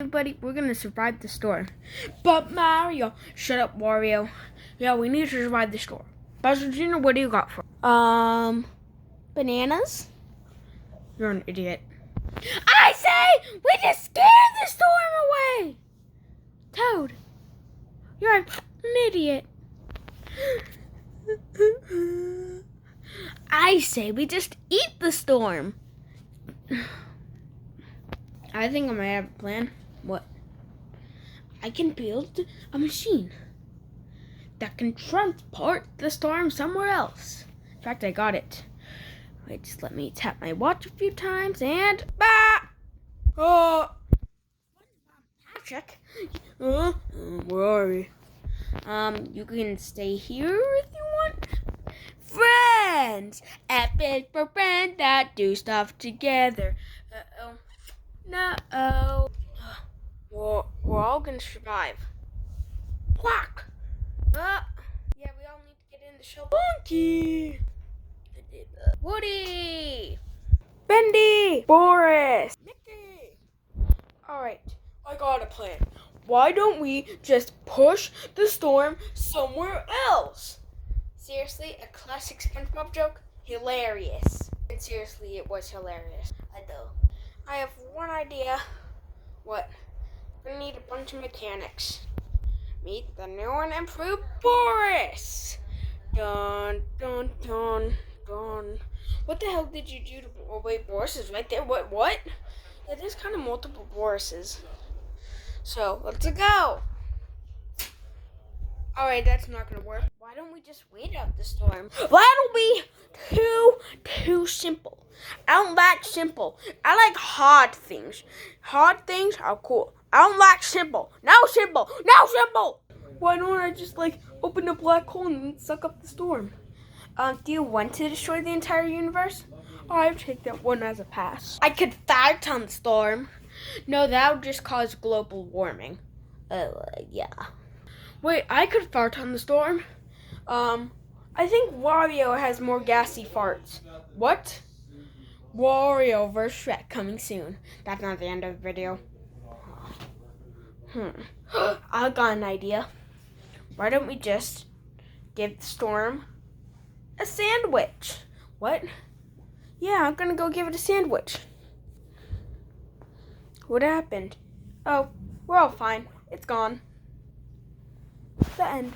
Everybody, we're gonna survive the storm. But Mario, shut up, Wario. Yeah, we need to survive the storm. Bowser Jr., what do you got for? Bananas? You're an idiot. I say we just scared the storm away. Toad, you're an idiot. I say we just eat the storm. I think I might have a plan. What? I can build a machine that can transport the storm somewhere else. In fact, I got it. Wait, just let me tap my watch a few times and oh, Patrick. Where are we? You can stay here if you want. Friends, epic for friends that do stuff together. No. We're all gonna survive. Quack! Yeah, we all need to get in the show. Monkey! Woody! Bendy! Boris! Mickey! Alright, I got a plan. Why don't we just push the storm somewhere else? Seriously, a classic SpongeBob joke? Hilarious. And seriously, it was hilarious. I have one idea. What? We need a bunch of mechanics. Meet the new and improved Boris. Dun, dun, dun, dun. What the hell did you do to... Oh, wait, Boris is right there. What? Yeah, there's kind of multiple Borises. So, let's go. Alright, that's not going to work. Why don't we just wait out the storm? That'll be too simple. I don't like simple. I like hard things. Hard things are cool. I don't like simple. No simple. Why don't I just open a black hole and suck up the storm? Do you want to destroy the entire universe? I take that one as a pass. I could fart on the storm. No, that would just cause global warming. Yeah. Wait, I could fart on the storm? I think Wario has more gassy farts. What? Wario vs. Shrek coming soon. That's not the end of the video. I got an idea. Why don't we just give the storm a sandwich? What? Yeah, I'm gonna go give it a sandwich. What happened? Oh, we're all fine. It's gone. The end.